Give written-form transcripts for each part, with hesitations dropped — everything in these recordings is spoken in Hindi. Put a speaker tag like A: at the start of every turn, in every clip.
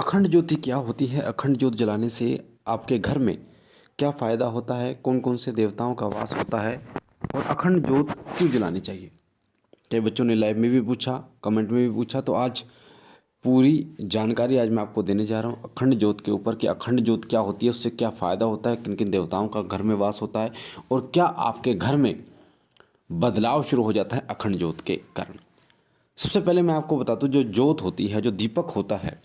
A: अखंड ज्योति क्या होती है? अखंड ज्योत जलाने से आपके घर में क्या फ़ायदा होता है? कौन कौन से देवताओं का वास होता है? और अखंड ज्योत क्यों जलानी चाहिए? कई बच्चों ने लाइव में भी पूछा, कमेंट में भी पूछा, तो आज पूरी जानकारी आज मैं आपको देने जा रहा हूँ अखंड ज्योत के ऊपर कि अखंड ज्योत क्या होती है, उससे क्या फ़ायदा होता है, किन किन देवताओं का घर में वास होता है और क्या आपके घर में बदलाव शुरू हो जाता है अखंड ज्योत के कारण। सबसे पहले मैं आपको बता दूं, जो ज्योत होती है, जो दीपक होता है,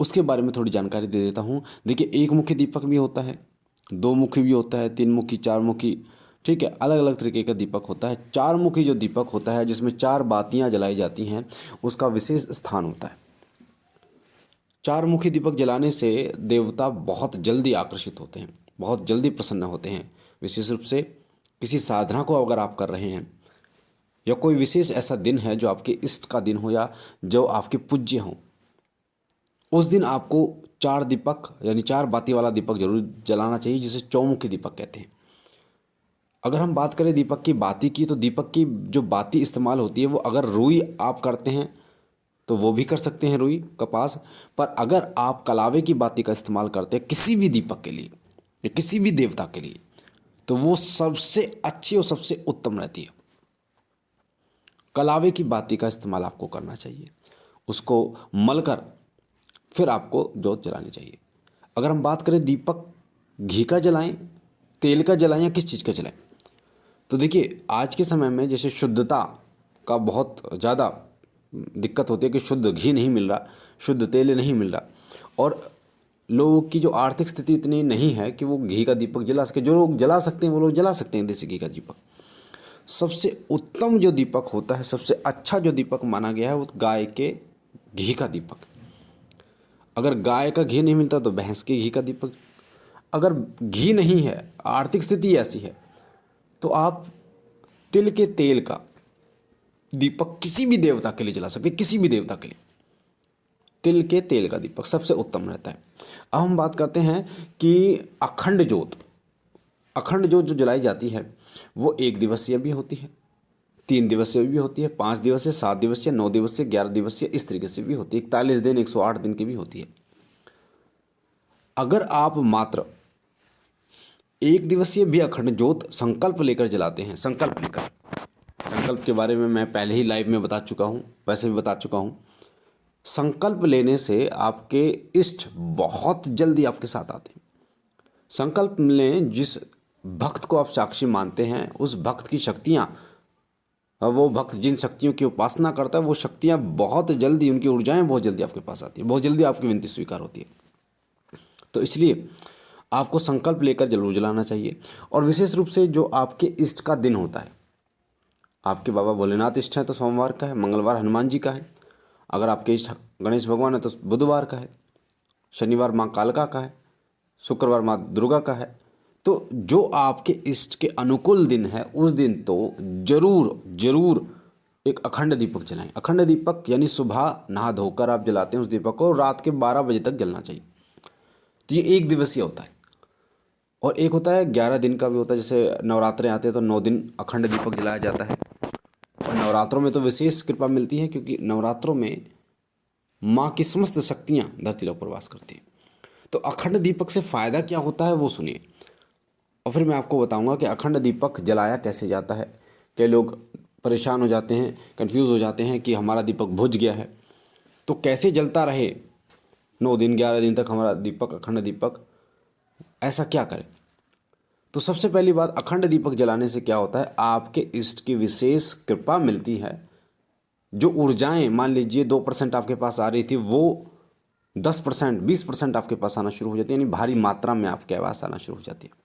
A: उसके बारे में थोड़ी जानकारी दे देता हूँ। देखिए, एक मुखी दीपक भी होता है, दो मुखी भी होता है, तीन मुखी, चार मुखी, ठीक है, अलग अलग तरीके का दीपक होता है। चार मुखी जो दीपक होता है, जिसमें चार बातियां जलाई जाती हैं, उसका विशेष स्थान होता है। चार मुखी दीपक जलाने से देवता बहुत जल्दी आकर्षित होते हैं, बहुत जल्दी प्रसन्न होते हैं। विशेष रूप से किसी साधना को अगर आप कर रहे हैं या कोई विशेष ऐसा दिन है जो आपके इष्ट का दिन हो या जो आपके पूज्य हों, उस दिन आपको चार दीपक यानी चार बाती वाला दीपक जरूर जलाना चाहिए, जिसे चौमुखी दीपक कहते हैं। अगर हम बात करें दीपक की बाती की, तो दीपक की जो बाती इस्तेमाल होती है वो अगर रुई आप करते हैं तो वो भी कर सकते हैं, रुई कपास। पर अगर आप कलावे की बाती का इस्तेमाल करते हैं किसी भी दीपक के लिए या किसी भी देवता के लिए, तो वो सबसे अच्छी और सबसे उत्तम रहती है। कलावे की बाती का इस्तेमाल आपको करना चाहिए, उसको मलकर फिर आपको जोत जलानी चाहिए। अगर हम बात करें दीपक घी का जलाएं, तेल का जलाएं या किस चीज़ का जलाएं, तो देखिए आज के समय में जैसे शुद्धता का बहुत ज़्यादा दिक्कत होती है कि शुद्ध घी नहीं मिल रहा, शुद्ध तेल नहीं मिल रहा, और लोगों की जो आर्थिक स्थिति इतनी नहीं है कि वो घी का दीपक जला सके। जो लोग जला सकते हैं वो लोग जला सकते हैं देसी घी का दीपक। सबसे उत्तम जो दीपक होता है, सबसे अच्छा जो दीपक माना गया है, वो गाय के घी का दीपक। अगर गाय का घी नहीं मिलता तो भैंस के घी का दीपक। अगर घी नहीं है, आर्थिक स्थिति ऐसी है, तो आप तिल के तेल का दीपक किसी भी देवता के लिए जला सकते, किसी भी देवता के लिए तिल के तेल का दीपक सबसे उत्तम रहता है। अब हम बात करते हैं कि अखंड ज्योत जो जलाई जाती है वो 1 दिवसीय भी होती है, 3 दिवसीय भी होती है, 5 दिवसीय, 7 दिवसीय, 9 दिवसीय, 11 दिवसीय, इस तरीके से भी होती है। 41 दिन, 108 दिन की भी होती है। अगर आप मात्र 1 दिवसीय भी अखंड ज्योत संकल्प लेकर जलाते हैं, संकल्प के बारे में मैं पहले ही लाइव में बता चुका हूँ, वैसे भी बता चुका हूँ। संकल्प लेने से आपके इष्ट बहुत जल्दी आपके साथ आते हैं। संकल्प लें, जिस भक्त को आप साक्षी मानते हैं उस भक्त की शक्तियाँ, वो भक्त जिन शक्तियों की उपासना करता है वो शक्तियाँ बहुत जल्दी, उनकी ऊर्जाएं बहुत जल्दी आपके पास आती हैं, बहुत जल्दी आपकी विनती स्वीकार होती है। तो इसलिए आपको संकल्प लेकर जरूर जलाना चाहिए। और विशेष रूप से जो आपके इष्ट का दिन होता है, आपके बाबा भोलेनाथ इष्ट हैं तो सोमवार का है, मंगलवार हनुमान जी का है, अगर आपके इष्ट गणेश भगवान है तो बुधवार का है, शनिवार माँ कालका का है, शुक्रवार माँ दुर्गा का है। तो जो आपके इष्ट के अनुकूल दिन है उस दिन तो जरूर जरूर एक अखंड दीपक जलाएं। अखंड दीपक यानी सुबह नहा धोकर आप जलाते हैं उस दीपक को, रात के 12 बजे तक जलना चाहिए। तो ये 1 दिवसीय होता है। और एक होता है 11 दिन का भी होता है, जैसे नवरात्रे आते हैं तो 9 दिन अखंड दीपक जलाया जाता है। और नवरात्रों में तो विशेष कृपा मिलती है, क्योंकि नवरात्रों में माँ की समस्त शक्तियाँ धरती लोक पर वास करती हैं। तो अखंड दीपक से फ़ायदा क्या होता है वो सुनिए, और फिर मैं आपको बताऊंगा कि अखंड दीपक जलाया कैसे जाता है। कई लोग परेशान हो जाते हैं, कंफ्यूज हो जाते हैं कि हमारा दीपक बुझ गया है तो कैसे जलता रहे 9 दिन 11 दिन तक हमारा दीपक, अखंड दीपक, ऐसा क्या करें। तो सबसे पहली बात, अखंड दीपक जलाने से क्या होता है, आपके इष्ट की विशेष कृपा मिलती है। जो ऊर्जाएं मान लीजिए 2% आपके पास आ रही थी, वो 10%, 20% आपके पास आना शुरू हो जाती है, यानी भारी मात्रा में आपके पास आना शुरू हो जाती है।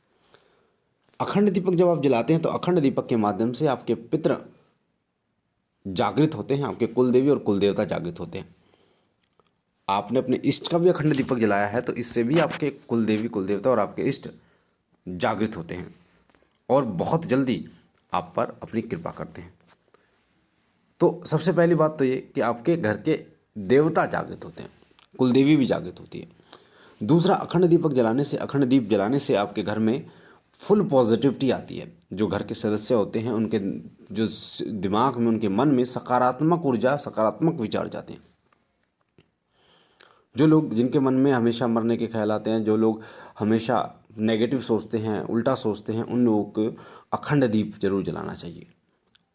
A: अखंड दीपक जब आप जलाते हैं तो अखंड दीपक के माध्यम से आपके पितृ जागृत होते हैं, आपके कुल देवी और कुल देवता जागृत होते हैं। आपने अपने इष्ट का भी अखंड दीपक जलाया है तो इससे भी आपके कुल देवी, कुल देवता और आपके इष्ट जागृत होते हैं और बहुत जल्दी आप पर अपनी कृपा करते हैं। तो सबसे पहली बात तो ये कि आपके घर के देवता जागृत होते हैं, कुल देवी भी जागृत होती है। दूसरा, अखंड दीपक जलाने से, अखंड दीप जलाने से आपके घर में फुल पॉजिटिविटी आती है। जो घर के सदस्य होते हैं उनके जो दिमाग में, उनके मन में सकारात्मक ऊर्जा, सकारात्मक विचार जाते हैं। जो लोग, जिनके मन में हमेशा मरने के ख्याल आते हैं, जो लोग हमेशा नेगेटिव सोचते हैं, उल्टा सोचते हैं, उन लोगों को अखंड दीप जरूर जलाना चाहिए।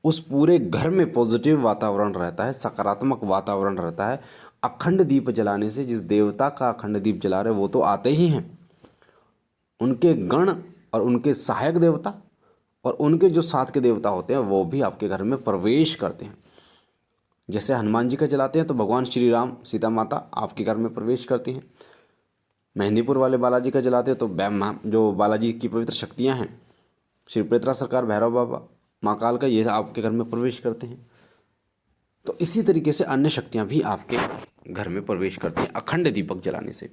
A: उस पूरे घर में पॉजिटिव वातावरण रहता है, सकारात्मक वातावरण रहता है। अखंड दीप जलाने से जिस देवता का अखंड दीप जला रहे वो तो आते ही हैं, उनके गण और उनके सहायक देवता और उनके जो साथ के देवता होते हैं वो भी आपके घर में प्रवेश करते हैं। जैसे हनुमान जी का जलाते हैं तो भगवान श्री राम, सीता माता आपके घर में प्रवेश करती हैं। मेहंदीपुर वाले बालाजी का जलाते हैं तो जो बालाजी की पवित्र शक्तियाँ हैं, श्री प्रेतरा सरकार, भैरव बाबा, माँ काल का, ये आपके घर में प्रवेश करते हैं। तो इसी तरीके से अन्य शक्तियाँ भी आपके घर में प्रवेश करती हैं अखंड दीपक जलाने से।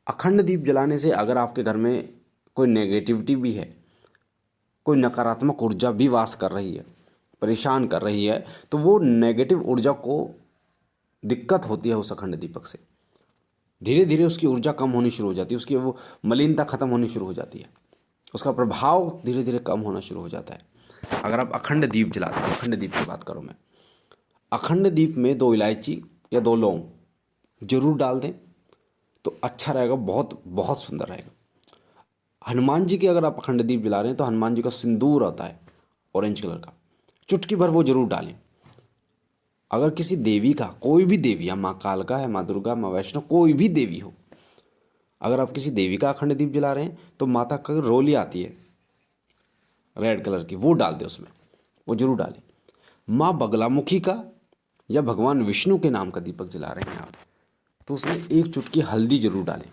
A: अखंड दीप जलाने से अगर आपके घर में कोई नेगेटिविटी भी है, कोई नकारात्मक ऊर्जा भी वास कर रही है, परेशान कर रही है, तो वो नेगेटिव ऊर्जा को दिक्कत होती है उस अखंड दीपक से। धीरे धीरे उसकी ऊर्जा कम होनी शुरू हो जाती है, उसकी वो मलिनता खत्म होनी शुरू हो जाती है, उसका प्रभाव धीरे धीरे कम होना शुरू हो जाता है। अगर आप अखंड दीप जलाते हैं, अखंड दीप की बात करूँ मैं, अखंड दीप में 2 इलायची या 2 लौंग जरूर डाल दें तो अच्छा रहेगा, बहुत बहुत सुंदर रहेगा। हनुमान जी के अगर आप अखंड दीप जला रहे हैं तो हनुमान जी का सिंदूर आता है ऑरेंज कलर का, चुटकी भर वो जरूर डालें। अगर किसी देवी का, कोई भी देवी, या माँ कालका है, माँ दुर्गा, माँ वैष्णो, कोई भी देवी हो, अगर आप किसी देवी का अखंड दीप जला रहे हैं तो माता का रोली आती है रेड कलर की, वो डाल दें उसमें, वो जरूर डालें। माँ बगलामुखी का या भगवान विष्णु के नाम का दीपक जला रहे हैं आप तो उसमें 1 चुटकी हल्दी जरूर डालें,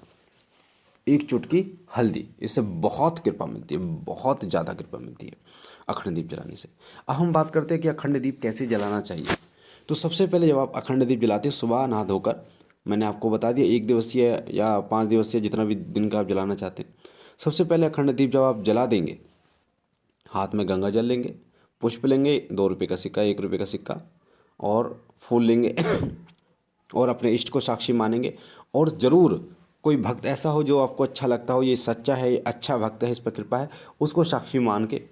A: 1 चुटकी हल्दी, इससे बहुत कृपा मिलती है, बहुत ज़्यादा कृपा मिलती है अखंड दीप जलाने से। अब हम बात करते हैं कि अखंड दीप कैसे जलाना चाहिए। तो सबसे पहले जब आप अखंड दीप जलाते हैं, सुबह नहा धोकर, मैंने आपको बता दिया 1 दिवसीय या 5 दिवसीय, जितना भी दिन का आप जलाना चाहते हैं। सबसे पहले अखंड दीप जब आप जला देंगे, हाथ में गंगा जल लेंगे, पुष्प लेंगे, 2 रुपये का सिक्का, 1 रुपये का सिक्का और फूल लेंगे और अपने इष्ट को साक्षी मानेंगे। और ज़रूर कोई भक्त ऐसा हो जो आपको अच्छा लगता हो, ये सच्चा है, ये अच्छा भक्त है, इस पर कृपा है, उसको साक्षी मान के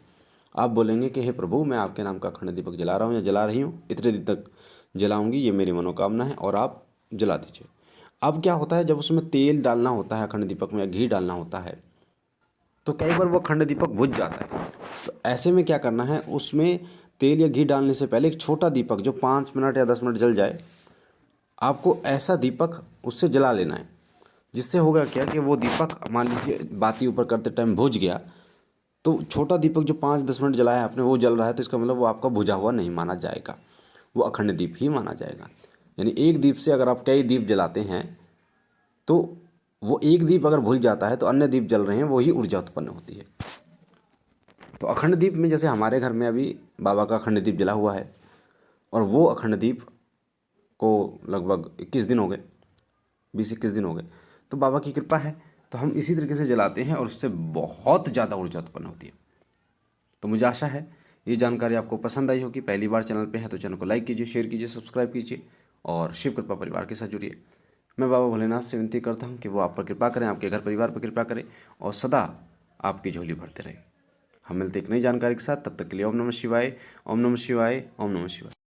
A: आप बोलेंगे कि हे प्रभु, मैं आपके नाम का अखंड दीपक जला रहा हूँ या जला रही हूँ, इतने दिन तक जलाऊंगी, ये मेरी मनोकामना है, और आप जला दीजिए। अब क्या होता है, जब उसमें तेल डालना होता है अखंड दीपक में, या घी डालना होता है, तो कई बार वो अखंड दीपक बुझ जाता है। तो ऐसे में क्या करना है, उसमें तेल या घी डालने से पहले एक छोटा दीपक जो 5 मिनट या 10 मिनट जल जाए, आपको ऐसा दीपक उससे जला लेना है, जिससे होगा क्या कि वो दीपक, मान लीजिए बाती ऊपर करते टाइम बुझ गया, तो छोटा दीपक जो 5-10 मिनट जलाया आपने वो जल रहा है, तो इसका मतलब वो आपका बुझा हुआ नहीं माना जाएगा, वो अखंड दीप ही माना जाएगा। यानी एक दीप से अगर आप कई दीप जलाते हैं तो वो एक दीप अगर भूल जाता है तो अन्य दीप जल रहे हैं, वही ऊर्जा उत्पन्न होती है। तो अखंड दीप में, जैसे हमारे घर में अभी बाबा का अखंड दीप जला हुआ है और वो अखंड दीप को लगभग 21 दिन हो गए, 20-21 दिन हो गए, तो बाबा की कृपा है, तो हम इसी तरीके से जलाते हैं और उससे बहुत ज़्यादा ऊर्जा उत्पन्न होती है। तो मुझे आशा है ये जानकारी आपको पसंद आई होगी। पहली बार चैनल पे है तो चैनल को लाइक कीजिए, शेयर कीजिए, सब्सक्राइब कीजिए और शिव कृपा परिवार के साथ जुड़िए। मैं बाबा भोलेनाथ से विनती करता हूँ कि वो आप पर कृपा करें, आपके घर परिवार पर कृपा करें और सदा आपकी झोली भरते रहे। हम मिलते एक नई जानकारी के साथ, तब तक के लिए ओम नमः शिवाय, ओम नमः शिवाय, ओम नमः शिवाय।